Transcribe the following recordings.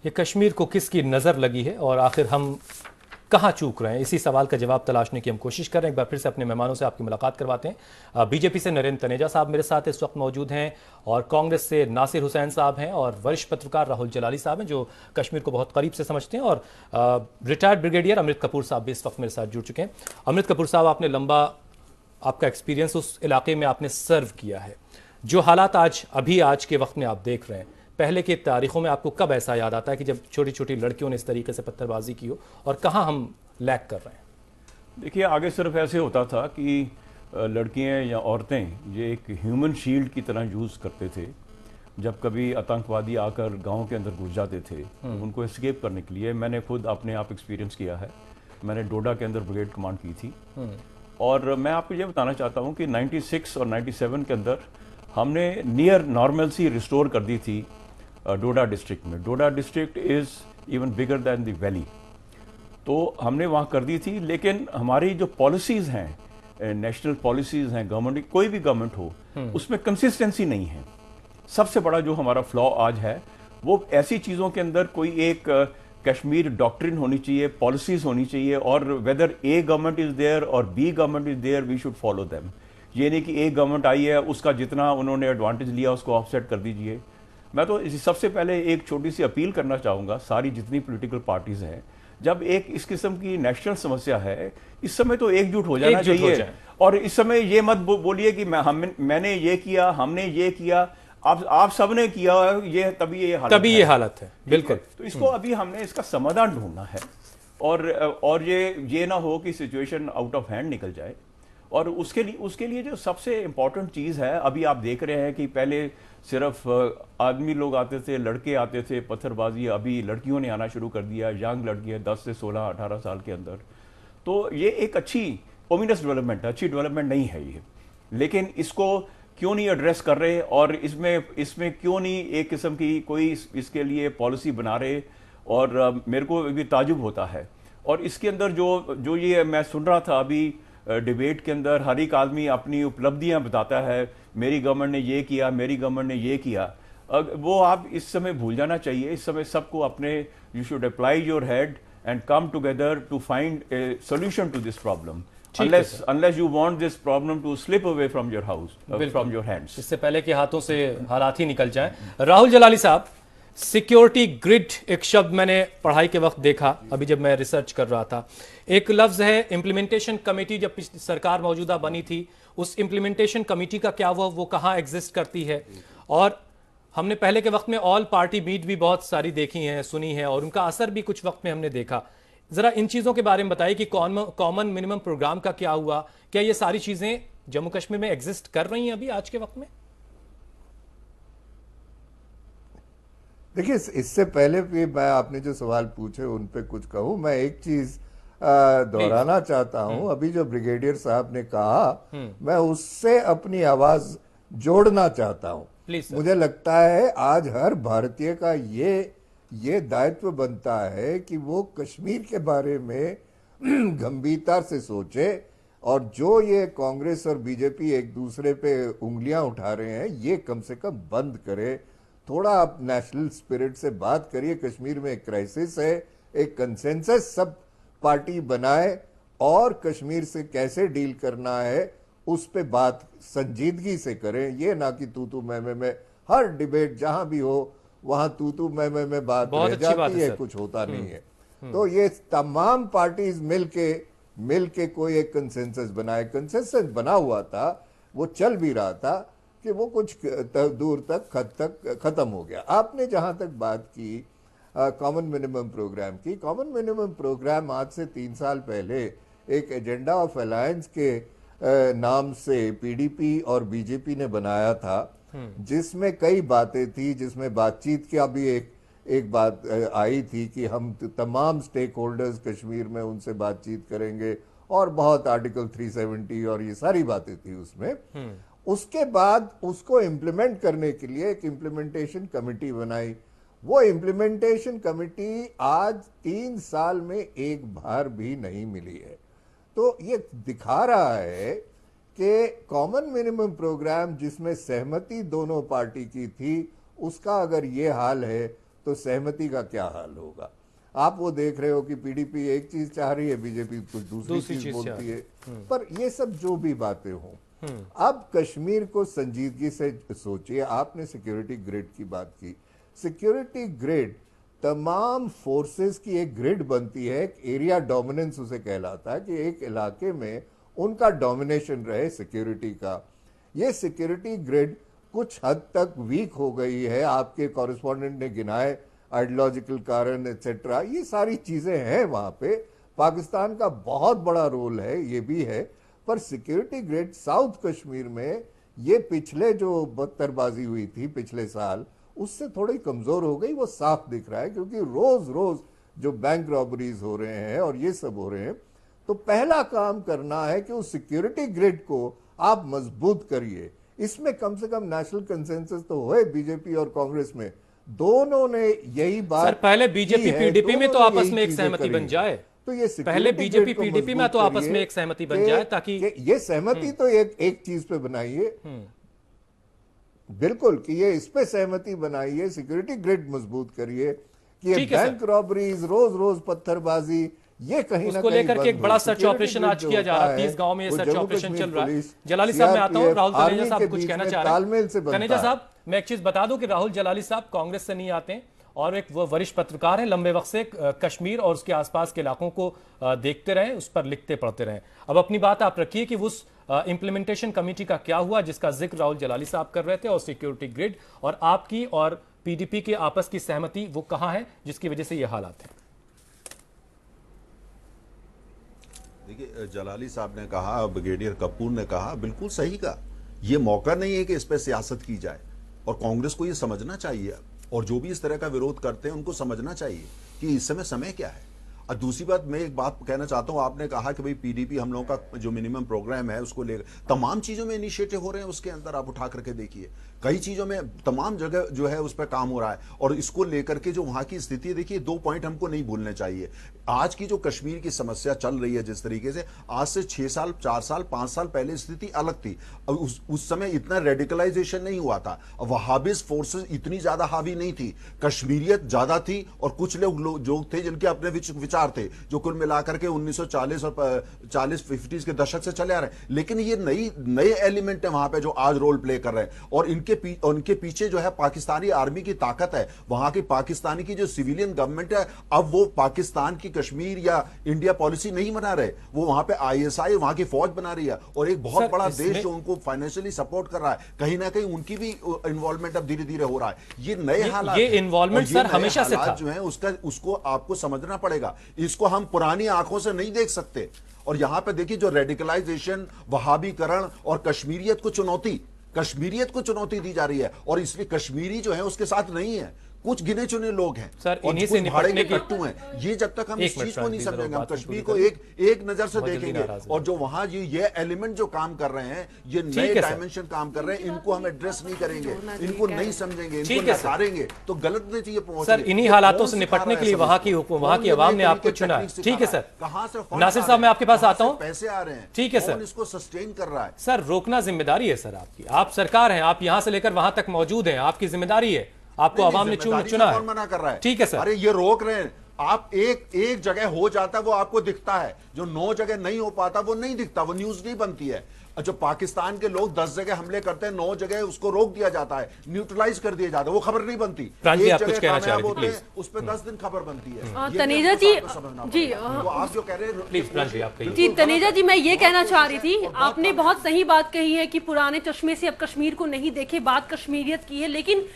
ये कश्मीर को किसकी नज़र लगी है और आखिर हम कहाँ चूक रहे हैं, इसी सवाल का जवाब तलाशने की हम कोशिश कर रहे हैं। एक बार फिर से अपने मेहमानों से आपकी मुलाकात करवाते हैं। बीजेपी से नरेंद्र तनेजा साहब मेरे साथ इस वक्त मौजूद हैं और कांग्रेस से नासिर हुसैन साहब हैं और वरिष्ठ पत्रकार राहुल जलाली साहब हैं जो कश्मीर को बहुत करीब से समझते हैं, और रिटायर्ड ब्रिगेडियर अमृत कपूर साहब भी इस वक्त मेरे साथ जुड़ चुके हैं। अमृत कपूर साहब, आपने लंबा आपका एक्सपीरियंस उस इलाके में आपने सर्व किया है। जो हालात आज के वक्त में आप देख रहे हैं, पहले की तारीखों में आपको कब ऐसा याद आता है कि जब छोटी छोटी लड़कियों ने इस तरीके से पत्थरबाजी की हो, और कहाँ हम लैग कर रहे हैं? देखिए, आगे सिर्फ ऐसे होता था कि लड़कियां या औरतें ये एक ह्यूमन शील्ड की तरह यूज़ करते थे। जब कभी आतंकवादी आकर गांव के अंदर घुस जाते थे उनको एस्केप करने के लिए, मैंने खुद अपने आप एक्सपीरियंस किया है। मैंने डोडा के अंदर ब्रिगेड कमांड की थी और मैं आपको ये बताना चाहता हूँ कि 96 और 97 के अंदर हमने नियर नॉर्मलसी रिस्टोर कर दी थी डोडा डिस्ट्रिक्ट में। Doda district is even bigger than the valley, तो हमने वहाँ कर दी थी। लेकिन हमारी जो पॉलिसीज़ हैं, नेशनल पॉलिसीज़ हैं गवर्नमेंट की, कोई भी गवर्नमेंट हो, उसमें कंसिस्टेंसी नहीं है। सबसे बड़ा जो हमारा फ्लॉ आज है वो ऐसी चीज़ों के अंदर कोई एक कश्मीर डॉक्ट्रिन होनी चाहिए, पॉलिसीज़ होनी चाहिए, और whether A government is there or B government is there, we should follow them. ये नहीं कि एक गवर्नमेंट आई है उसका जितना उन्होंने एडवांटेज लिया उसको ऑफसेट कर दीजिए। मैं तो सबसे पहले एक छोटी सी अपील करना चाहूँगा सारी जितनी पॉलिटिकल पार्टीज़ हैं, जब एक इस किस्म की नेशनल समस्या है, इस समय तो एकजुट हो जाना चाहिए। और इस समय ये मत बोलिए कि मैंने ये किया, हमने ये किया, आप सबने किया, ये तभी ये हालत है। बिल्कुल। तो इसको अभी हमने इसका समाधान ढूंढना है, और ये ना हो कि सिचुएशन आउट ऑफ हैंड निकल जाए। और उसके लिए जो सबसे इम्पोर्टेंट चीज़ है, अभी आप देख रहे हैं कि पहले सिर्फ आदमी लोग आते थे, लड़के आते थे पत्थरबाजी, अभी लड़कियों ने आना शुरू कर दिया, यंग लड़कियां 10 से 16 18 साल के अंदर। तो ये एक अच्छी ओमिनस डेवलपमेंट है, अच्छी डेवलपमेंट नहीं है ये, लेकिन इसको क्यों नहीं एड्रेस कर रहे, और इसमें क्यों नहीं एक किस्म की कोई इसके लिए पॉलिसी बना रहे। और मेरे को भी ताजुब होता है। और इसके अंदर जो ये मैं सुन रहा था अभी डिबेट के अंदर, हर एक आदमी अपनी उपलब्धियां बताता है, मेरी गवर्नमेंट ने ये किया, मेरी गवर्नमेंट ने ये किया। वो आप इस समय भूल जाना चाहिए। इस समय सबको अपने, you should apply your head and come together to find a solution to this problem, unless you want this problem to slip away from your house, from your hands। इससे पहले कि हाथों से हालात ही निकल जाएं। राहुल जलाली साहब, सिक्योरिटी ग्रिड एक शब्द मैंने पढ़ाई के वक्त देखा, अभी जब मैं रिसर्च कर रहा था। एक लफ्ज है इम्प्लीमेंटेशन कमेटी, जब सरकार मौजूदा बनी थी उस इम्प्लीमेंटेशन कमेटी का क्या हुआ, वो कहाँ एग्जिस्ट करती है? और हमने पहले के वक्त में ऑल पार्टी मीट भी बहुत सारी देखी हैं, सुनी है, और उनका असर भी कुछ वक्त में हमने देखा। जरा इन चीजों के बारे में बताइए कि कॉमन मिनिमम प्रोग्राम का क्या हुआ, क्या ये सारी चीजें जम्मू कश्मीर में एग्जिस्ट कर रही हैं अभी आज के वक्त में? देखिए, इससे पहले भी मैं आपने जो सवाल पूछे उन पे कुछ कहूं, मैं एक चीज दोहराना चाहता हूं। अभी जो ब्रिगेडियर साहब ने कहा, मैं उससे अपनी आवाज जोड़ना चाहता हूं। मुझे लगता है आज हर भारतीय का ये दायित्व बनता है कि वो कश्मीर के बारे में गंभीरता से सोचे, और जो ये कांग्रेस और बीजेपी एक दूसरे पे उंगलियां उठा रहे हैं, ये कम से कम बंद करे। थोड़ा आप नेशनल स्पिरिट से बात करिए। कश्मीर में एक क्राइसिस है, एक कंसेंसस सब पार्टी बनाए, और कश्मीर से कैसे डील करना है उस पे बात संजीदगी से करें। ये ना कि तू मैं हर डिबेट जहां भी हो वहां तू मैं बात रह जाती है, कुछ होता नहीं है। तो ये तमाम पार्टीज मिलके कोई एक कंसेंसस बनाए। कंसेंसस बना हुआ था, वो चल भी रहा था कि वो कुछ दूर तक खत्म हो गया। आपने जहां तक बात की कॉमन मिनिमम प्रोग्राम की, कॉमन मिनिमम प्रोग्राम आज से 3 साल पहले एक एजेंडा ऑफ अलायंस के नाम से पीडीपी और बीजेपी ने बनाया था, जिसमें कई बातें थी, जिसमें बातचीत की भी एक बात आई थी कि हम तमाम स्टेक होल्डर्स कश्मीर में उनसे बातचीत करेंगे, और बहुत आर्टिकल 370 और ये सारी बातें थी उसमें। उसके बाद उसको इम्प्लीमेंट करने के लिए एक इम्प्लीमेंटेशन कमेटी बनाई। वो इम्प्लीमेंटेशन कमेटी आज 3 साल में एक बार भी नहीं मिली है। तो ये दिखा रहा है कि कॉमन मिनिमम प्रोग्राम जिसमें सहमति दोनों पार्टी की थी, उसका अगर ये हाल है तो सहमति का क्या हाल होगा। आप वो देख रहे हो कि पीडीपी एक चीज चाह रही है, बीजेपी कुछ दूसरी चीज बोलती है। पर ये सब जो भी बातें हों, अब कश्मीर को संजीदगी से सोचिए। आपने सिक्योरिटी ग्रिड की बात की। सिक्योरिटी ग्रिड तमाम फोर्सेस की एक ग्रिड बनती है, एक एरिया डोमिनेंस उसे कहलाता है कि एक इलाके में उनका डोमिनेशन रहे सिक्योरिटी का। ये सिक्योरिटी ग्रिड कुछ हद तक वीक हो गई है। आपके कॉरेस्पॉन्डेंट ने गिनाए आइडियोलॉजिकल कारण एक्सेट्रा, ये सारी चीजें हैं वहां पे। पाकिस्तान का बहुत बड़ा रोल है, ये भी है। पर सिक्योरिटी ग्रिड साउथ कश्मीर में ये पिछले जो बदतरबाजी हुई थी पिछले साल, उससे थोड़ी कमजोर हो गई। वो साफ दिख रहा है, क्योंकि रोज रोज जो बैंक रॉबरीज हो रहे हैं और ये सब हो रहे हैं। तो पहला काम करना है कि उस सिक्योरिटी ग्रिड को आप मजबूत करिए। इसमें कम से कम नेशनल कंसेंसस तो होए बीजेपी और कांग्रेस में, दोनों ने यही बात। सर पहले बीजेपी पीडीपी में तो आपस में एक सहमति बन जाए। तो ये पहले बीजेपी पीडीपी में तो आपस में एक सहमति बन जाए, ताकि ये सहमति तो एक चीज पे बनाइए, बिल्कुल, कि ये इस पे सहमति बनाइए, सिक्योरिटी ग्रिड मजबूत करिए कि ये बैंक रॉबरीज, रोज रोज पत्थरबाजी, ये कहीं ना उसको कहीं लेकर के एक बड़ा सर्च ऑपरेशन आज किया जा रहा है। 30 गांव में ये सर्च ऑपरेशन चल रहा है। जलाली साहब, मैं आता हूं। राहुल तनेजा साहब कुछ कहना चाह रहे हैं। तनेजा साहब, मैं एक चीज बता दूं कि राहुल जलाली साहब कांग्रेस से नहीं आते हैं और एक वो वरिष्ठ पत्रकार हैं, लंबे वक्त से कश्मीर और उसके आसपास के इलाकों को देखते रहे, उस पर लिखते पढ़ते रहे। अब अपनी बात आप रखिए कि उस इंप्लीमेंटेशन कमेटी का क्या हुआ जिसका जिक्र राहुल जलाली साहब कर रहे थे, और सिक्योरिटी ग्रिड और आपकी और पीडीपी के आपस की सहमति वो कहां है जिसकी वजह से ये हालात है। देखिए, जलाली साहब ने कहा, ब्रिगेडियर कपूर ने कहा, बिल्कुल सही कहा। यह मौका नहीं है कि इस पर सियासत की जाए, और कांग्रेस को यह समझना चाहिए, और जो भी इस तरह का विरोध करते हैं उनको समझना चाहिए कि इस समय क्या है। और दूसरी बात, मैं एक बात कहना चाहता हूं। आपने कहा कि भाई पीडीपी हम लोगों का जो मिनिमम प्रोग्राम है उसको लेकर तमाम चीजों में इनिशिएटिव हो रहे हैं। उसके अंदर आप उठा करके देखिए, कई चीजों में तमाम जगह जो है उस पर काम हो रहा है। और इसको लेकर के जो वहां की स्थिति देखिए, 2 पॉइंट हमको नहीं भूलने चाहिए। आज की जो कश्मीर की समस्या चल रही है जिस तरीके से, आज से 6 साल 4 साल 5 साल पहले स्थिति अलग थी। उस समय इतना रेडिकलाइजेशन नहीं हुआ था, वहाबिस्ट फोर्सेस इतनी ज्यादा हावी नहीं थी, कश्मीरियत ज्यादा थी, और कुछ लोग जो थे जिनके अपने विचार थे, जो कुल मिलाकर के 1940 और 40-50 के दशक से चले आ रहे हैं। लेकिन ये नए एलिमेंट है वहां पे जो आज रोल प्ले कर रहे हैं, और उनके पीछे जो है पाकिस्तानी आर्मी की ताकत है। वहां की पाकिस्तानी की जो सिविलियन गवर्नमेंट है, अब वो पाकिस्तान की कश्मीर या इंडिया पॉलिसी नहीं बना रहे, वो वहां पे आईएसआई वहां की फौज बना रही है, और एक बहुत बड़ा देश जो उनको फाइनेंशियली सपोर्ट कर रहा है, कहीं ना कहीं उनकी भी इन्वॉल्वमेंट अब धीरे धीरे हो रहा है। ये नए हालात, ये इन्वॉल्वमेंट सर हमेशा से था जो है उसको आपको समझना पड़ेगा। इसको हम पुरानी आंखों से नहीं देख सकते। और यहां पे देखिए, जो रेडिकलाइजेशन, वहाबीकरण और कश्मीरियत को चुनौती दी जा रही है, और इसलिए कश्मीरी जो है उसके साथ नहीं है, कुछ गिने चुने लोग हैं सर, और इन्हीं से निपटने की कट्टू हैं। ये जब तक हम इस चीज को नहीं समझेंगे, हम कश्मीर को एक नजर से देखेंगे, और जो वहां ये एलिमेंट जो काम कर रहे हैं, ये नए डायमेंशन काम कर रहे हैं, इनको हम एड्रेस नहीं करेंगे, इनको नहीं समझेंगे, इनको नकारेंगे तो गलत नतीजे पहुंचे। सर, इन्हीं हालातों से निपटने के लिए वहां की आवाम ने आपको चुना है। ठीक है सर, कहां से नासिर साहब मैं आपके पास आता हूं। पैसे आ रहे हैं, ठीक है सर, इसको सस्टेन कर रहा है। सर रोकना जिम्मेदारी है सर आपकी, आप सरकार हैं, आप यहां से लेकर वहां तक मौजूद हैं, आपकी जिम्मेदारी है, आपको आवाम ने चुना है। कौन मना कर रहा है? ठीक है सर, अरे ये रोक रहे हैं। आप एक जगह हो जाता है वो आपको दिखता है, जो 9 जगह नहीं हो पाता वो नहीं दिखता, वो न्यूज नहीं बनती है। जो पाकिस्तान के लोग 10 जगह हमले करते हैं, 9 जगह उसको रोक दिया जाता है, न्यूट्रलाइज कर दिया जाता है, वो खबर नहीं बनती। आप कुछ कहना चाह रहे थे, उस पर 10 दिन खबर बनती है। तनेजा जी, तो आप जो कह रहे हैं, प्लीज जी तनेजा जी, मैं ये कहना चाह रही थी, आपने बहुत सही बात कही है कि पुराने चश्मे से अब कश्मीर को नहीं देखे, बात कश्मीरियत की है, लेकिन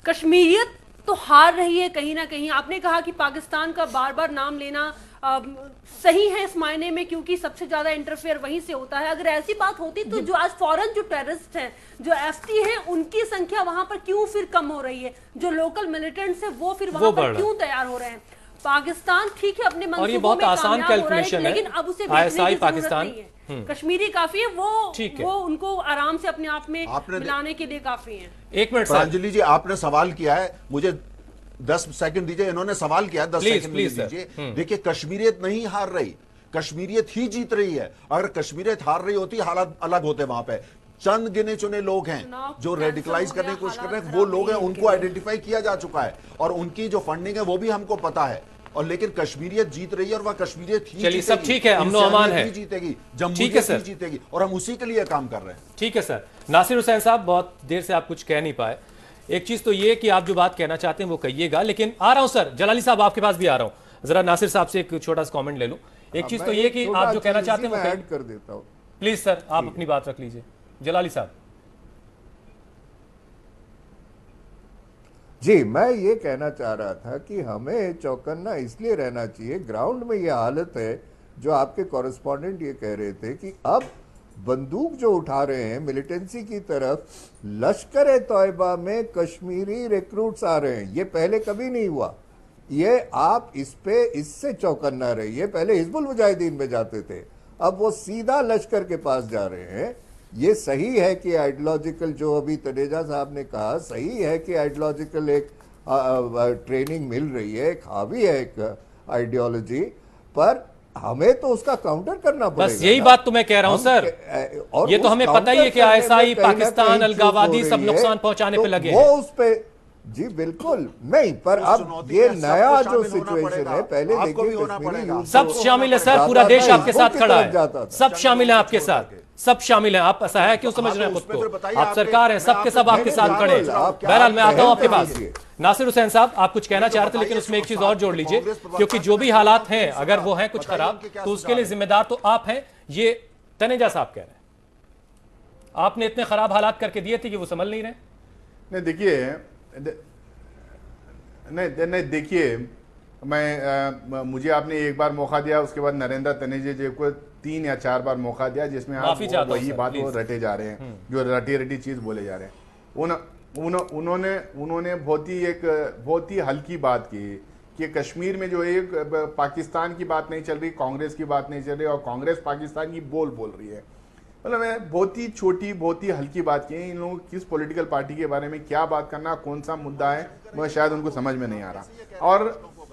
कश्मीरियत तो हार रही है कहीं ना कहीं। आपने कहा कि पाकिस्तान का बार बार नाम लेना सही है इस मायने में, क्योंकि सबसे ज्यादा इंटरफेयर वहीं से होता है। अगर ऐसी बात होती तो जो आज फॉरेन जो टेररिस्ट हैं, जो एफटी हैं, उनकी संख्या वहां पर क्यों फिर कम हो रही है? जो लोकल मिलिटेंट्स हैं वो फिर वहां पर क्यों तैयार हो रहे हैं? पाकिस्तान ठीक है अपने और ये बहुत आसान कैलकुलेशन है, लेकिन अब उसे आईएसआई पाकिस्तान कश्मीरी काफी है, वो उनको आराम से अपने आप में मिलाने के लिए काफी है। एक मिनट प्रांजलि जी, आपने सवाल किया है, मुझे 10 सेकंड दीजिए। इन्होंने सवाल किया है, 10 सेकंड दीजिए। देखिए, कश्मीरियत नहीं हार रही, कश्मीरियत ही जीत रही है। अगर कश्मीरियत हार रही होती हालात अलग होते वहां पे। चंद गिने चुने लोग हैं जो रेडिकलाइज करने की कोशिश कर रहे हैं, वो लोग हैं, उनको आइडेंटिफाई किया जा चुका है और उनकी जो फंडिंग है वो भी हमको पता है। और लेकिन कश्मीरियत जीत रही है और वह कश्मीरियत ही चलिए, सब ठीक है, अमनो अमान है, जीतेगी, ठीक है सर, जीतेगी, और हम उसी के लिए काम कर रहे हैं। ठीक है सर। नासिर हुसैन साहब, बहुत देर से आप कुछ कह नहीं पाए। एक चीज तो ये कि आप जो बात कहना चाहते हैं वो कहिएगा, लेकिन आ रहा हूं सर, जलाली साहब आपके पास भी आ रहा हूं, जरा नासिर साहब से एक छोटा सा कमेंट ले लूं। एक चीज तो ये कि आप जो कहना चाहते हैं वो ऐड कर देता हूं। प्लीज सर, आप अपनी बात रख लीजिए। जलाली साहब जी, मैं ये कहना चाह रहा था कि हमें चौकन्ना इसलिए रहना चाहिए, ग्राउंड में ये हालत है जो आपके कॉरेस्पॉन्डेंट ये कह रहे थे कि अब बंदूक जो उठा रहे हैं मिलिटेंसी की तरफ, लश्कर तौयबा में कश्मीरी रिक्रूट्स आ रहे हैं, ये पहले कभी नहीं हुआ। ये आप इससे चौकन्ना रहिए। पहले हिजबुल मुजाहिदीन में जाते थे, अब वो सीधा लश्कर के पास जा रहे हैं। ये सही है कि आइडियोलॉजिकल, जो अभी तनेजा साहब ने कहा, सही है कि आइडियोलॉजिकल एक ट्रेनिंग मिल रही है, एक हावी है एक आइडियोलॉजी, पर हमें तो उसका काउंटर करना पड़ेगा। बस यही बात तो मैं कह रहा हूं सर, ये तो हमें पता ही है कि आईएसआई, पाकिस्तान, अलगावादी सब नुकसान पहुंचाने पे लगे वो उस पे जी बिल्कुल नहीं, पर अब ये नया जो सिचुएशन है, पहले देखिए कश्मीरी सब शामिल है सर, पूरा देश आपके साथ खड़ा है, सब शामिल है आपके साथ, सब शामिल हैं। आप ऐसा है क्यों समझ रहे हैं खुद को? आप सरकार हैं, सबके सब आपके साथ खड़े हैं। बहरहाल मैं आता हूं आपके पास। नासिर हुसैन साहब, आप कुछ कहना चाह रहे थे, लेकिन उसमें एक चीज और जोड़ लीजिए, क्योंकि जो भी हालात हैं, अगर वो हैं कुछ खराब, तो उसके लिए जिम्मेदार तो आप हैं, ये तनेजा साहब कह रहे हैं। आपने इतने खराब हालात करके दिए थे कि वो संभल नहीं रहे। नहीं देखिए, नहीं देखिए, मुझे आपने एक बार मौका दिया, उसके बाद नरेंद्र तनेजा जी को 3 या 4 बार मौका दिया, जिसमें आप वही बात वो रटे जा रहे हैं, जो रटी चीज बोले जा रहे हैं। उन्होंने बहुत ही हल्की बात की कि कश्मीर में जो एक पाकिस्तान की बात नहीं चल रही, कांग्रेस की बात नहीं चल रही, और कांग्रेस पाकिस्तान की बोल रही है। मतलब मैं बहुत ही छोटी, बहुत ही हल्की बात की है। इन लोगों को किस पॉलिटिकल पार्टी के बारे में क्या बात करना, कौन सा मुद्दा है, वो शायद उनको समझ में नहीं आ रहा।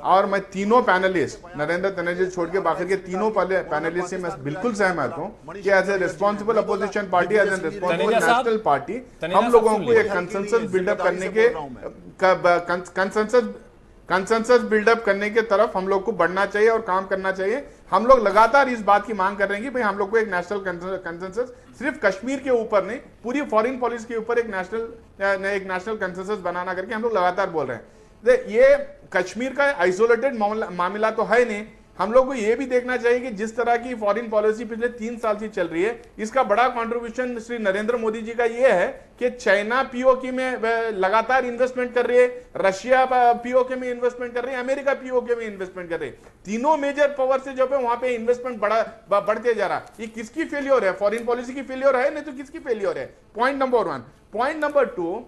और मैं तीनों पैनलिस्ट, नरेंद्र तनेजा छोड़ के बाकी के तीनों पैनलिस्ट से मैं बिल्कुल सहमत हूँ कि as a responsible opposition party, as a responsible national party, हम लोगों को एक कंसेंसस बिल्डअप करने के कंसेंसस बिल्डअप करने के तरफ हम लोग को बढ़ना चाहिए और काम करना चाहिए। हम लोग लगातार इस बात की मांग कर रहे हैं कि भाई हम लोग को एक नेशनल कंसेंसस, सिर्फ कश्मीर के ऊपर नहीं, पूरी फॉरेन पॉलिसी के ऊपर एक नेशनल कंसेंसस बनाना करके हम लोग लगातार बोल रहे हैं। ये कश्मीर का आइसोलेटेड मामला तो है नहीं, हम लोग को यह भी देखना चाहिए कि जिस तरह की फॉरेन पॉलिसी पिछले 3 साल से चल रही है, इसका बड़ा कंट्रीब्यूशन श्री नरेंद्र मोदी जी का यह है कि चाइना पीओके में लगातार इन्वेस्टमेंट कर रही है, रशिया पीओके में इन्वेस्टमेंट कर रही है, अमेरिका पीओके में इन्वेस्टमेंट कर रही है। तीनों मेजर पावर से जो है वहां पे इन्वेस्टमेंट बढ़ते जा रहा है। ये किसकी फेलियर है? फॉरेन पॉलिसी की फेलियर है, नहीं तो किसकी फेलियर है? Point number 1। पॉइंट नंबर 2,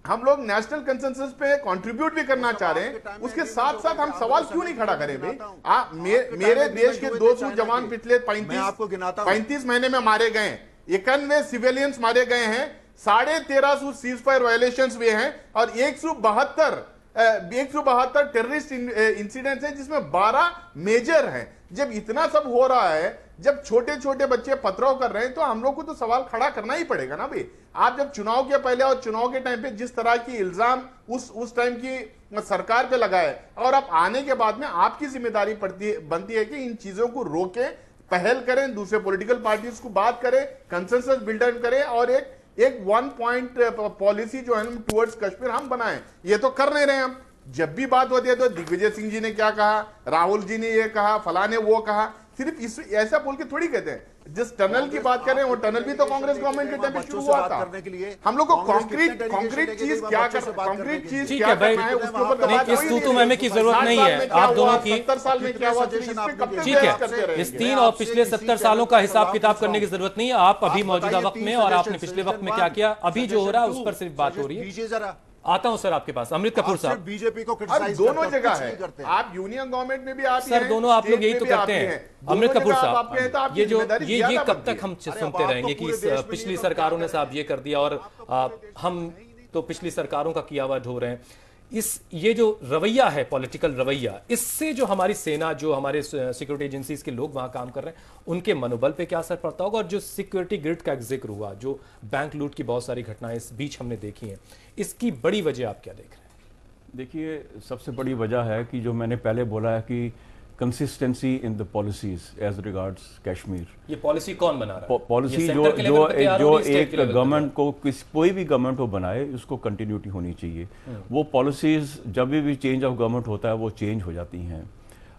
हम लोग नेशनल कंसेंसस पे कंट्रीब्यूट भी करना चाह रहे हैं, उसके साथ साथ हम सवाल क्यों नहीं खड़ा करें भाई? मेरे देश के 200 जवान पिछले 35 महीने में मारे गए हैं, 91 सिविलियंस मारे गए हैं, 1350 सीजफायर वायलेशंस हुए हैं, और 172 टेररिस्ट इंसिडेंट्स हैं, जिसमें 12 मेजर हैं। जब इतना सब हो रहा है, जब छोटे छोटे बच्चे पथराव कर रहे हैं, तो हम लोग को तो सवाल खड़ा करना ही पड़ेगा ना भाई। आप जब चुनाव के पहले और चुनाव के टाइम पे जिस तरह की इल्जाम उस टाइम की सरकार पे लगाए, और अब आने के बाद में आपकी जिम्मेदारी बनती है कि इन चीजों को रोकें, पहल करें, दूसरे पॉलिटिकल पार्टीज को बात करें, कंसेंसस बिल्डअप करें, और एक 1 पॉइंट पॉलिसी जो है टुवर्ड्स कश्मीर हम बनाएं। ये तो कर नहीं रहे हम। जब भी बात होती है तो दिग्विजय सिंह जी ने क्या कहा, राहुल जी ने ये कहा, फला ने वो कहा, सिर्फ इस ऐसा बोल के थोड़ी कहते हैं। जिस टनल की बात कर रहे हैं, वो टनल भी तो कांग्रेस गवर्नमेंट के टाइम पे शुरू हुआ था। हम लोग को कंक्रीट चीज क्या करना है उसके ऊपर इस तू में की जरूरत नहीं है। आप दोनों की 70 साल में क्या हुआ, ठीक है, इस 3 और पिछले 70 सालों का हिसाब किताब करने की जरूरत नहीं है। आप अभी मौजूदा वक्त में और आपने पिछले वक्त में क्या किया, अभी जो हो रहा है उस पर सिर्फ बात हो रही है। आता हूं सर आपके पास, अमृत कपूर साहब। बीजेपी को दोनों जगह है, आप यूनियन गवर्नमेंट में भी आप सर, दोनों आप लोग यही तो करते हैं। अमृत कपूर साहब, ये कब तक हम सुनते रहेंगे कि पिछली सरकारों ने साहब ये कर दिया, और हम तो पिछली सरकारों का किया हुआ ढो रहे हैं। ये जो रवैया है, पॉलिटिकल रवैया, इससे जो हमारी सेना, जो हमारे सिक्योरिटी एजेंसीज के लोग वहां काम कर रहे हैं, उनके मनोबल पे क्या असर पड़ता होगा? और जो सिक्योरिटी ग्रिड का जिक्र हुआ, जो बैंक लूट की बहुत सारी घटनाएं इस बीच हमने देखी हैं, इसकी बड़ी वजह आप क्या देख रहे हैं? देखिए, सबसे बड़ी वजह है कि जो मैंने पहले बोला है कि consistency in the policies as regards Kashmir. ये पॉलिसी कौन बना रहा है? पॉलिसी ये जो सेंटर के लेवल पे तैयार हो जो रही है, स्टेट एक के लेवल पे गवर्नमेंट को कोई भी गवर्नमेंट को बनाए, उसको कंटिन्यूटी होनी चाहिए। वो पॉलिसीज जब भी चेंज ऑफ गवर्नमेंट होता है वो चेंज हो जाती हैं।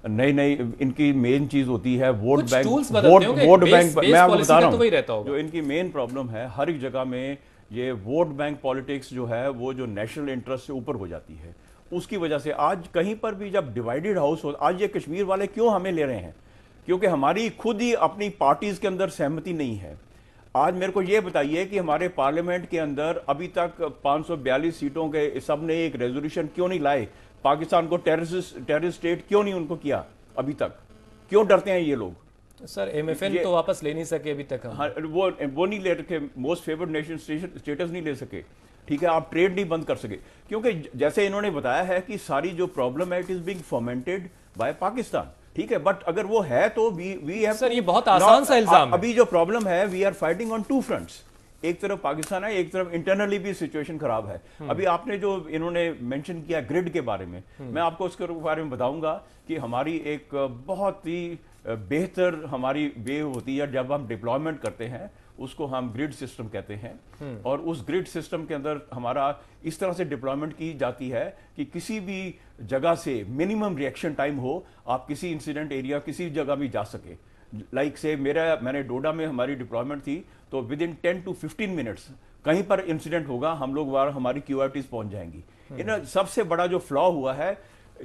नई नई इनकी मेन चीज होती है वोट बैंक। वोट बैंक मैं आपको बता रहा हूँ, जो इनकी मेन प्रॉब्लम है, हर एक जगह में ये वोट बैंक पॉलिटिक्स जो है वो जो नेशनल इंटरेस्ट से ऊपर हो जाती है। उसकी वजह से आज कहीं पर भी जब डिवाइडेड हाउस हो, आज ये कश्मीर वाले क्यों हमें ले रहे हैं? क्योंकि हमारी खुद ही अपनी पार्टीज के अंदर सहमति नहीं है। आज मेरे को ये बताइए कि हमारे पार्लियामेंट के अंदर अभी तक 542 सीटों के सब ने एक रेजोल्यूशन क्यों नहीं लाए? पाकिस्तान को टेररिस्ट स्टेट क्यों नहीं उनको किया अभी तक? क्यों डरते हैं ये लोग? सर MFN तो वापस ले नहीं सके अभी तक। हाँ, वो नहीं ले रखे, मोस्ट फेवर्ड नेशन स्टेटस नहीं ले सके, ठीक है। आप ट्रेड नहीं बंद कर सके, क्योंकि जैसे इन्होंने बताया है कि सारी जो प्रॉब्लम है it is being fomented by Pakistan, ठीक है। बट अगर वो है तो वी हैव, सर ये बहुत आसान सा इल्जाम है। अभी जो प्रॉब्लम है, we are fighting on two fronts. एक तरफ पाकिस्तान है, एक तरफ इंटरनली भी सिचुएशन खराब है। अभी आपने जो इन्होंने मेंशन किया ग्रिड के बारे में, मैं आपको उसके बारे में बताऊंगा कि हमारी एक बहुत ही बेहतर हमारी वे होती है जब हम डिप्लॉयमेंट करते हैं, उसको हम ग्रिड सिस्टम कहते हैं। और उस ग्रिड सिस्टम के अंदर हमारा इस तरह से डिप्लॉयमेंट की जाती है कि किसी भी जगह से मिनिमम रिएक्शन टाइम हो, आप किसी इंसिडेंट एरिया किसी जगह भी जा सके। लाइक से मैंने डोडा में हमारी डिप्लॉयमेंट थी, तो विद इन 10 to 15 मिनट्स कहीं पर इंसिडेंट होगा, हम लोग वहां हमारी QRTs पहुंच जाएंगी। इन सबसे बड़ा जो फ्लॉ हुआ है,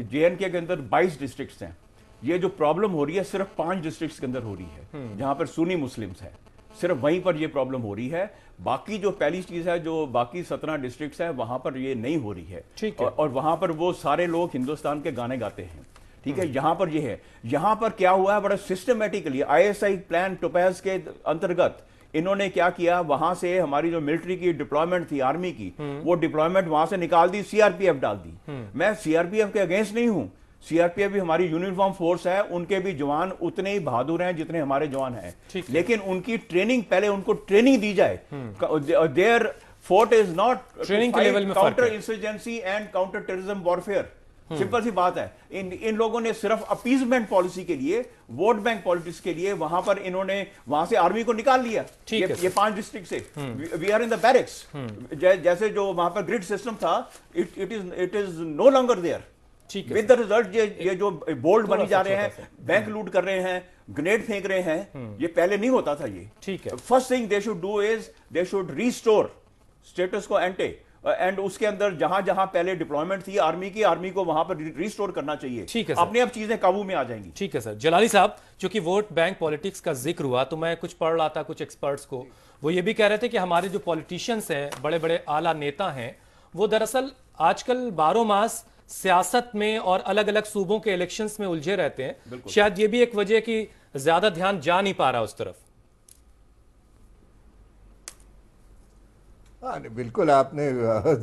JNK के अंदर 22 डिस्ट्रिक्ट्स हैं। ये जो प्रॉब्लम हो रही है सिर्फ 5 डिस्ट्रिक्ट्स के अंदर हो रही है, जहां पर सुन्नी मुस्लिम्स हैं, सिर्फ वहीं पर ये प्रॉब्लम हो रही है। बाकी जो पहली चीज है, जो बाकी 17 डिस्ट्रिक्ट्स हैं वहां पर ये नहीं हो रही है, और वहां पर वो सारे लोग हिंदुस्तान के गाने गाते हैं, ठीक है। यहां पर ये है, यहां पर क्या हुआ है, बड़ा सिस्टमेटिकली ISI प्लान टोपैज के अंतर्गत इन्होंने क्या किया, वहां से हमारी जो मिलिट्री की डिप्लॉयमेंट थी, आर्मी की, वो डिप्लॉयमेंट वहां से निकाल दी, CRPF डाल दी। मैं CRPF के अगेंस्ट नहीं हूं, CRPF भी हमारी यूनिफॉर्म फोर्स है, उनके भी जवान उतने ही बहादुर हैं जितने हमारे जवान हैं, लेकिन उनकी ट्रेनिंग, पहले उनको ट्रेनिंग दी जाए। Their forte is not training के लेवल में counter insurgency and counter terrorism warfare. Simple सी बात है। इन लोगों ने सिर्फ अपीजमेंट पॉलिसी के लिए, वोट बैंक पॉलिटिक्स के लिए वहां पर इन्होंने वहां से आर्मी को निकाल लिया, ये 5 डिस्ट्रिक्ट से। We are in the barracks. जैसे जो वहां पर ग्रिड सिस्टम था, it is no longer there. With the result ये जो बोल्ड बनी जा रहे हैं, बैंक लूट कर रहे हैं, ग्रेनेड फेंक रहे हैं, ये पहले नहीं होता था ये, ठीक है। First thing they should do is they should restore status को एंटे, एंड उसके अंदर जहां जहां पहले डिप्लॉयमेंट थी आर्मी को वहां पर रिस्टोर करना चाहिए, ठीक है। अपने आप चीजें काबू में आ जाएंगी। ठीक है सर। जलाली साहब, चूंकि वोट बैंक पॉलिटिक्स का जिक्र हुआ, तो मैं कुछ पढ़ रहा था कुछ एक्सपर्ट्स को, वो ये भी कह रहे थे कि हमारे जो पॉलिटिशियंस हैं, बड़े बड़े आला नेता हैं, वो दरअसल आजकल 12 मास सियासत में और अलग अलग सूबों के इलेक्शंस में उलझे रहते हैं। शायद ये भी एक वजह कि ज्यादा ध्यान जा नहीं पा रहा उस तरफ। हाँ, बिल्कुल, आपने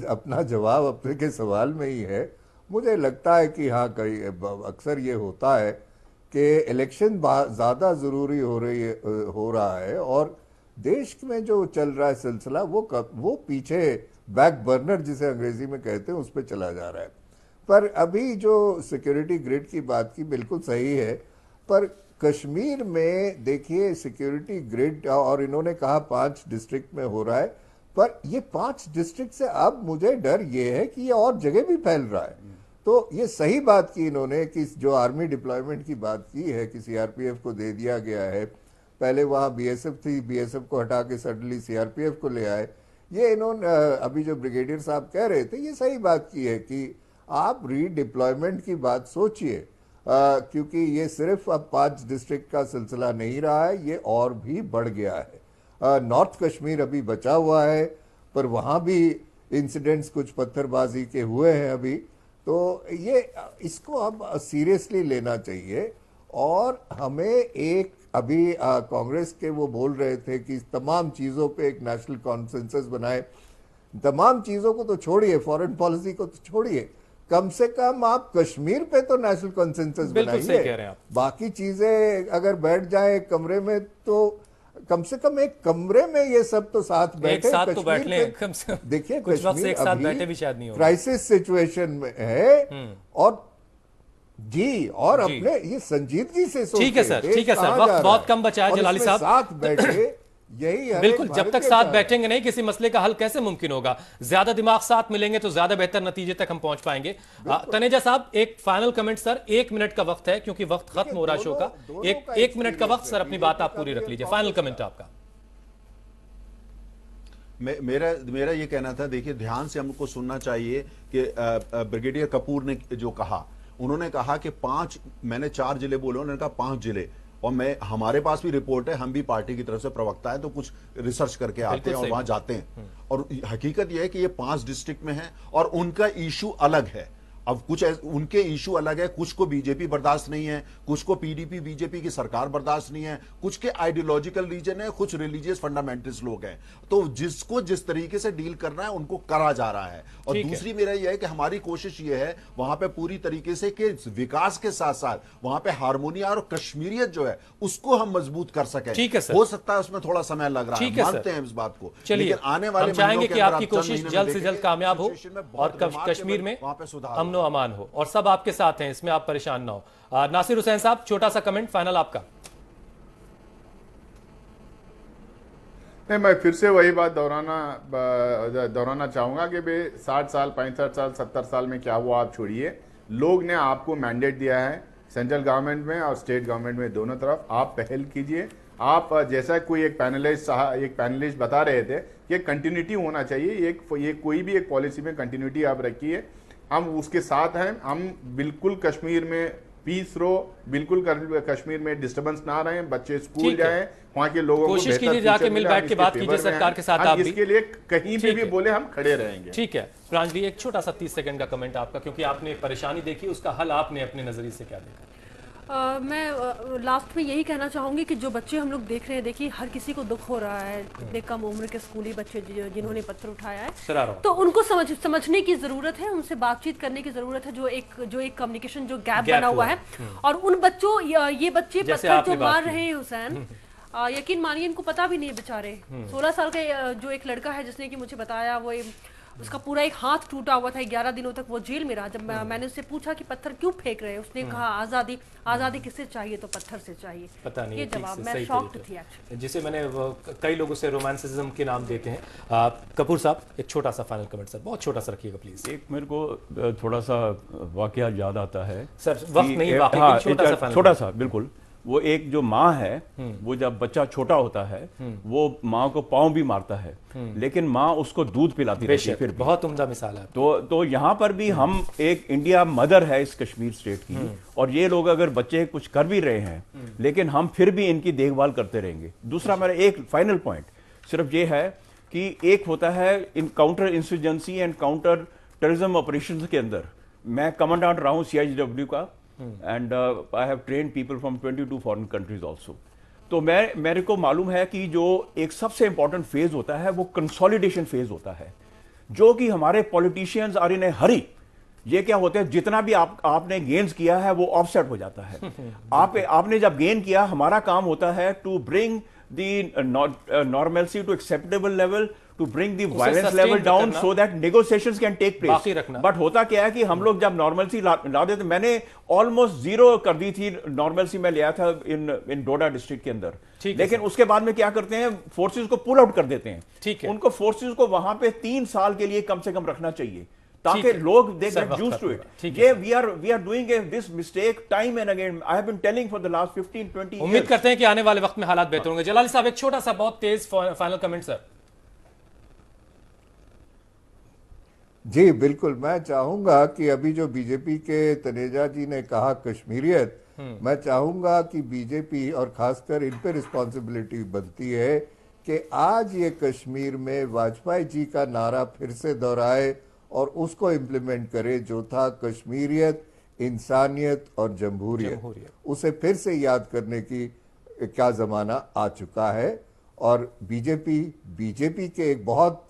अपना जवाब अपने के सवाल में ही है। मुझे लगता है कि हाँ, कई अक्सर ये होता है कि इलेक्शन ज़्यादा ज़रूरी हो रहा है, और देश में जो चल रहा है सिलसिला वो पीछे बैक बर्नर जिसे अंग्रेजी में कहते हैं उस पर चला जा रहा है। पर अभी जो सिक्योरिटी ग्रिड की बात की, बिल्कुल सही है, पर कश्मीर में देखिए सिक्योरिटी ग्रिड, और इन्होंने कहा 5 डिस्ट्रिक्ट में हो रहा है, पर ये 5 डिस्ट्रिक्ट से अब मुझे डर ये है कि ये और जगह भी फैल रहा है। तो ये सही बात की इन्होंने कि जो आर्मी डिप्लॉयमेंट की बात की है कि CRPF को दे दिया गया है, पहले वहाँ BSF थी, BSF को हटा के सडनली CRPF को ले आए। ये इन्होंने अभी जो ब्रिगेडियर साहब कह रहे थे, ये सही बात की है कि आप रीडिप्लॉयमेंट की बात सोचिए, क्योंकि ये सिर्फ अब 5 डिस्ट्रिक्ट का सिलसिला नहीं रहा है, ये और भी बढ़ गया है। नॉर्थ कश्मीर अभी बचा हुआ है, पर वहाँ भी इंसिडेंट्स कुछ पत्थरबाजी के हुए हैं अभी। तो ये इसको अब सीरियसली लेना चाहिए, और हमें एक अभी कांग्रेस के वो बोल रहे थे कि तमाम चीज़ों पे एक नेशनल कॉन्सेंसस बनाए। तमाम चीज़ों को तो छोड़िए, फॉरेन पॉलिसी को तो छोड़िए, कम से कम आप कश्मीर पे तो नेशनल कंसेंसस बिल्कुल सही कह रहे बनाइए। हैं आप। बाकी चीजें अगर बैठ जाए एक कमरे में तो कम से कम एक कमरे में ये सब तो साथ बैठे। एक साथ तो कश्मीर बैठ लें पे- कम से कम। देखिए कुछ वक्त से एक साथ अभी बैठे भी शायद नहीं होगा। क्राइसिस सिचुएशन में है और जी और जी। अपने ये संजीदगी से सोचें, ठीक है सर, देश ठीक है सर, कहाँ वक्त जा रहा बहुत कम बचा है और जलाली इसमें साहब। साथ बैठे यही हर बिल्कुल, एक जब तक भारतीय साथ का है। बैठेंगे नहीं किसी मसले का हल कैसे मुमकिन होगा। ज्यादा दिमाग साथ मिलेंगे तो ज्यादा बेहतर नतीजे तक हम पहुंच पाएंगे। तनेजा साहब एक फाइनल कमेंट सर, 1 मिनट का वक्त है क्योंकि वक्त खत्म हो रहा है शो का। दोनों एक का 1 मिनट का वक्त सर, experience अपनी है। बात आप बीजेपी पूरी का रख भी लीजिए। एक फाइनल बहुत कमेंट आपका। मेरा मेरा ये कहना था, देखिए हमको सुनना चाहिए कि ब्रिगेडियर कपूर ने जो कहा, उन्होंने कहा कि 5, मैंने 4 जिले बोले, उन्होंने कहा 5 जिले। और मैं, हमारे पास भी रिपोर्ट है, हम भी पार्टी की तरफ से प्रवक्ता है तो कुछ रिसर्च करके आते हैं और वहां जाते हैं। और हकीकत यह है कि ये 5 डिस्ट्रिक्ट में है और उनका इशू अलग है। अब कुछ उनके इशू अलग है, कुछ को बीजेपी बर्दाश्त नहीं है, कुछ को पीडीपी बीजेपी की सरकार बर्दाश्त नहीं है, कुछ के आइडियोलॉजिकल रीजन है, कुछ रिलीजियस फंडामेंटलिस्ट लोग हैं। तो जिसको जिस तरीके से डील करना है उनको करा जा रहा है। और दूसरी मेरा यह है कि हमारी कोशिश यह है वहां पे पूरी तरीके से कि विकास के साथ साथ वहां पे हारमोनिया और कश्मीरियत जो है उसको हम मजबूत कर सकें। ठीक है सर। हो सकता है उसमें थोड़ा समय लग रहा ठीक है, है मानते सर। हैं इस बात को। चलिए, लेकिन आने वाले हम चाहेंगे महीनों के कि अंदर आपकी आप चंद कोशिश महीनों में जल्द से जल्द देखेंगे, कामयाब हो सिचुएशन में और बहुत remarkable कश्मीर में वहां पे सुधार अमन व अमान हो और सब आपके साथ हैं, इसमें आप परेशान ना हो। नासिर हुसैन साहब, छोटा सा कमेंट फाइनल आपका। नहीं, मैं फिर से वही बात दोहराना चाहूंगा कि भाई 60 साल 65 साल 70 साल में क्या हुआ आप छोड़िए। लोग ने आपको मैंडेट दिया है, सेंट्रल गवर्नमेंट में और स्टेट गवर्नमेंट में, दोनों तरफ आप पहल कीजिए। आप जैसा कोई एक पैनलिस्ट बता रहे थे कि कंटिन्यूटी होना चाहिए, ये कोई भी एक पॉलिसी में कंटिन्यूटी आप रखिए, हम उसके साथ हैं। हम बिल्कुल कश्मीर में पीस रो, बिल्कुल कश्मीर में डिस्टर्बेंस ना रहे, बच्चे स्कूल जाएं, वहाँ के लोगों को कोशिश बेहतर कीजिए जाके फ्यूचर मिल मिले, बैठ हम के इसके बात फेवर कीजिए में सरकार हैं। के साथ। हम आप भी इसके लिए कहीं पे ठीक भी है। बोले हम खड़े रहेंगे। ठीक है प्रांजलि, एक छोटा सा 30 सेकंड का कमेंट आपका, क्योंकि आपने परेशानी देखी, उसका हल आपने अपने नजरिए से क्या देखा। मैं लास्ट में यही कहना चाहूँगी कि जो बच्चे हम लोग देख रहे हैं, देखिए हर किसी को दुख हो रहा है, इतने कम उम्र के स्कूली बच्चे जिन्होंने पत्थर उठाया है, तो उनको समझने की ज़रूरत है, उनसे बातचीत करने की ज़रूरत है। जो एक कम्युनिकेशन जो गैप बना हुआ है, और उन बच्चों, ये बच्चे पत्थर जो मार रहे हैं हुसैन, यकीन मानिए इनको पता भी नहीं है बेचारे। 16 साल का जो एक लड़का है जिसने कि मुझे बताया, वो उसका पूरा एक हाथ टूटा हुआ था, 11 दिनों तक वो जेल में रहा। जब मैंने उससे पूछा कि पत्थर क्यों फेंक रहे हैं, उसने कहा आज़ादी, आज़ादी किससे चाहिए, तो पत्थर से चाहिए। पता नहीं ये जवाब, मैं शॉक्ड थी एक्चुअली। जिसे मैंने कई लोगों से रोमांसिज्म के नाम देते हैं। कपूर साहब, एक छोटा सा फाइनल कमेंट सर, बहुत छोटा सा रखिएगा प्लीज। एक मेरे को थोड़ा सा वाकया याद आता है सर, वक्त नहीं, वाकया हाँ, छोटा सा बिल्कुल। वो एक जो माँ है, वो जब बच्चा छोटा होता है वो माँ को पाँव भी मारता है, लेकिन माँ उसको दूध पिलाती रहती है। फिर बहुत उम्दा मिसाल है। तो यहाँ पर भी हम एक इंडिया मदर है इस कश्मीर स्टेट की, और ये लोग अगर बच्चे कुछ कर भी रहे हैं लेकिन हम फिर भी इनकी देखभाल करते रहेंगे। दूसरा मेरा एक फाइनल पॉइंट सिर्फ ये है कि एक होता है in counter insurgency and counter terrorism operations के अंदर, मैं कमांडेंट रहा हूँ CIGW का, and I have trained people from 22 foreign countries also. तो मेरे को मालूम है कि जो एक सबसे इंपॉर्टेंट फेज होता है वो कंसोलिडेशन फेज होता है, जो कि हमारे पॉलिटिशियंस आर इन ए हरी। ये क्या होता है, जितना भी आपने गेन्स किया है वो ऑफसेट हो जाता है। आपने जब गेन किया, हमारा काम होता है to bring the normalcy to acceptable level, to bring the violence level down so that negotiations can take place. But होता क्या है कि हम लोग जब नॉर्मलसी ला देते, मैंने ऑलमोस्ट 0 कर दी थी नॉर्मलसी, में लिया था इन डोडा डिस्ट्रिक्ट के अंदर, लेकिन उसके बाद में क्या करते हैं, फोर्सेस को पुल आउट कर देते हैं। ठीक है, उनको फोर्सेस को वहां पे 3 साल के लिए कम से कम रखना चाहिए ताकि लोग they get used to it. ये we are doing this mistake time and again. I have been telling for the last 15-20 उम्मीद करते हैं कि आने वाले वक्त में हालात बेहतर होंगे। जलाली साहब, एक छोटा सा बहुत तेज फाइनल कमेंट सर। जी बिल्कुल, मैं चाहूंगा कि अभी जो बीजेपी के तनेजा जी ने कहा कश्मीरियत, मैं चाहूंगा कि बीजेपी और खासकर इन पे रिस्पॉन्सिबिलिटी बनती है कि आज ये कश्मीर में वाजपेयी जी का नारा फिर से दोहराए और उसको इम्प्लीमेंट करे, जो था कश्मीरियत, इंसानियत और जमहूरियत। उसे फिर से याद करने की क्या जमाना आ चुका है। और बीजेपी के एक बहुत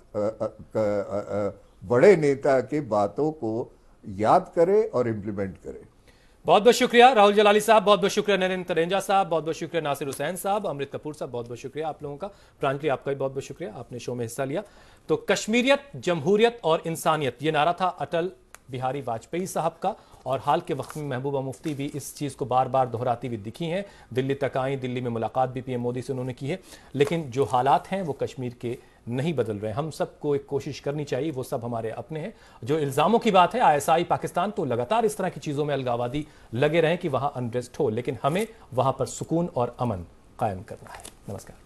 बड़े नेता के बातों को याद करे और इम्प्लीमेंट करे। बहुत बहुत शुक्रिया राहुल जलाली साहब, बहुत बहुत शुक्रिया नरेंद्र तनेजा साहब, बहुत बहुत शुक्रिया नासिर हुसैन साहब, अमृत कपूर साहब, बहुत बहुत शुक्रिया आप लोगों का। प्रांजलि आपका भी बहुत बहुत शुक्रिया, आपने शो में हिस्सा लिया। तो कश्मीरियत, जमहूरियत और इंसानियत, ये नारा था अटल बिहारी वाजपेयी साहब का, और हाल के वक्त में महबूबा मुफ्ती भी इस चीज़ को बार बार दोहराती हुई दिखी हैं। दिल्ली तक आई, दिल्ली में मुलाकात भी पीएम मोदी से उन्होंने की है, लेकिन जो हालात हैं वो कश्मीर के नहीं बदल रहे। हम सबको एक कोशिश करनी चाहिए, वो सब हमारे अपने हैं। जो इल्ज़ामों की बात है, ISI पाकिस्तान तो लगातार इस तरह की चीज़ों में अलगावादी लगे रहें कि वहाँ अनरेस्ट हो, लेकिन हमें वहाँ पर सुकून और अमन कायम करना है। नमस्कार।